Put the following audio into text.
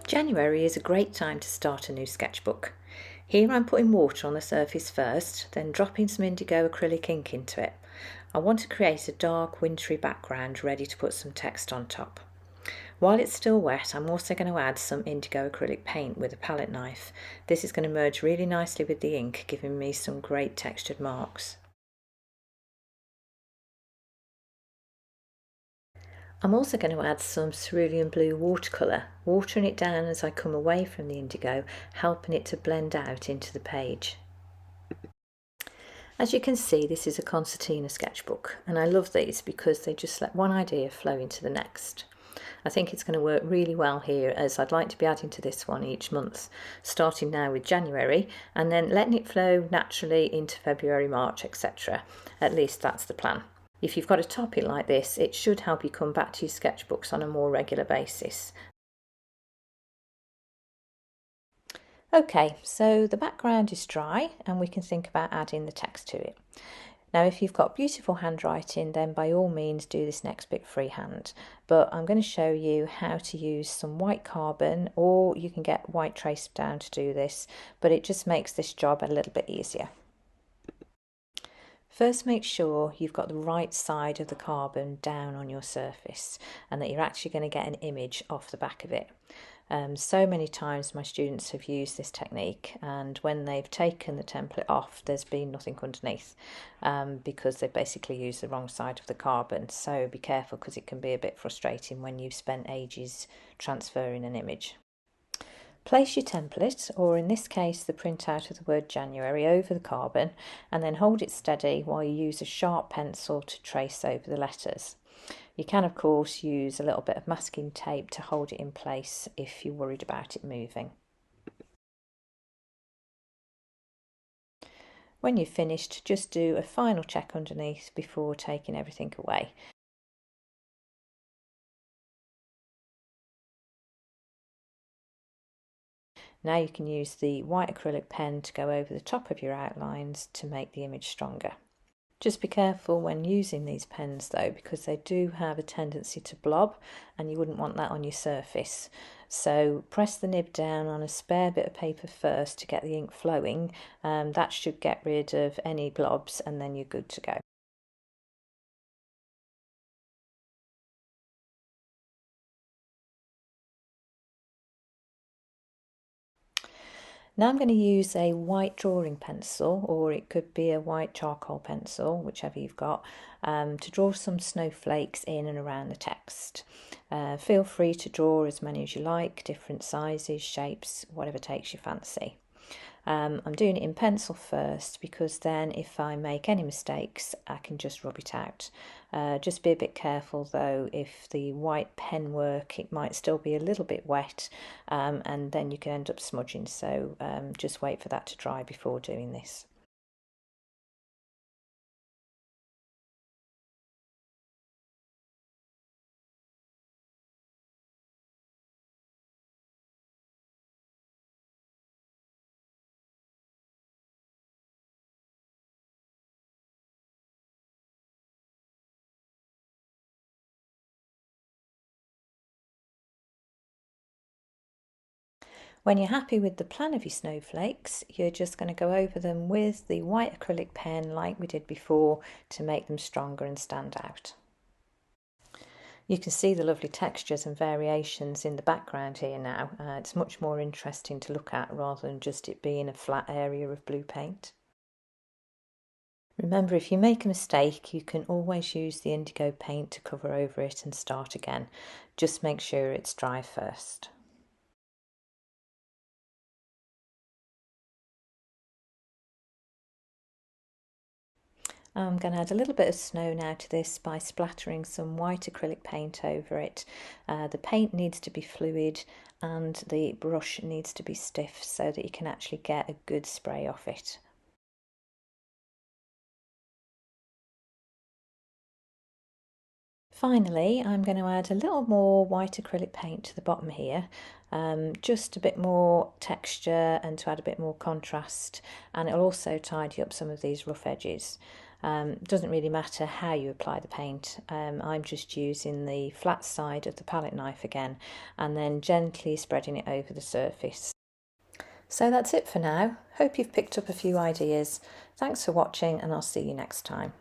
January is a great time to start a new sketchbook. Here I'm putting water on the surface first, then dropping some indigo acrylic ink into it. I want to create a dark wintry background ready to put some text on top. While it's still wet, I'm also going to add some indigo acrylic paint with a palette knife. This is going to merge really nicely with the ink, giving me some great textured marks. I'm also going to add some cerulean blue watercolour, watering it down as I come away from the indigo, helping it to blend out into the page. As you can see, this is a concertina sketchbook, and I love these because they just let one idea flow into the next. I think it's going to work really well here, as I'd like to be adding to this one each month, starting now with January and then letting it flow naturally into February, March, etc. At least that's the plan. If you've got a topic like this, it should help you come back to your sketchbooks on a more regular basis. Okay, so the background is dry and we can think about adding the text to it. Now, if you've got beautiful handwriting, then by all means do this next bit freehand. But I'm going to show you how to use some white carbon, or you can get white trace down to do this, but it just makes this job a little bit easier. First, make sure you've got the right side of the carbon down on your surface and that you're actually going to get an image off the back of it. So many times my students have used this technique, and when they've taken the template off, there's been nothing underneath because they basically used the wrong side of the carbon. So be careful, because it can be a bit frustrating when you've spent ages transferring an image. Place your template, or in this case the printout of the word January, over the carbon and then hold it steady while you use a sharp pencil to trace over the letters. You can of course use a little bit of masking tape to hold it in place if you're worried about it moving. When you've finished, just do a final check underneath before taking everything away. Now you can use the white acrylic pen to go over the top of your outlines to make the image stronger. Just be careful when using these pens though, because they do have a tendency to blob and you wouldn't want that on your surface. So press the nib down on a spare bit of paper first to get the ink flowing. That should get rid of any blobs and then you're good to go. Now I'm going to use a white drawing pencil, or it could be a white charcoal pencil, whichever you've got, to draw some snowflakes in and around the text. Feel free to draw as many as you like, different sizes, shapes, whatever takes your fancy. I'm doing it in pencil first because then if I make any mistakes I can just rub it out. Just be a bit careful though, if the white pen work it might still be a little bit wet and then you can end up smudging, so just wait for that to dry before doing this. When you're happy with the plan of your snowflakes, you're just going to go over them with the white acrylic pen like we did before to make them stronger and stand out. You can see the lovely textures and variations in the background here now. It's much more interesting to look at rather than just it being a flat area of blue paint. Remember, if you make a mistake, you can always use the indigo paint to cover over it and start again. Just make sure it's dry first. I'm going to add a little bit of snow now to this by splattering some white acrylic paint over it. The paint needs to be fluid and the brush needs to be stiff so that you can actually get a good spray off it. Finally, I'm going to add a little more white acrylic paint to the bottom here, just a bit more texture and to add a bit more contrast, and it'll also tidy up some of these rough edges. Doesn't really matter how you apply the paint. I'm just using the flat side of the palette knife again and then gently spreading it over the surface. So that's it for now. Hope you've picked up a few ideas. Thanks for watching and I'll see you next time.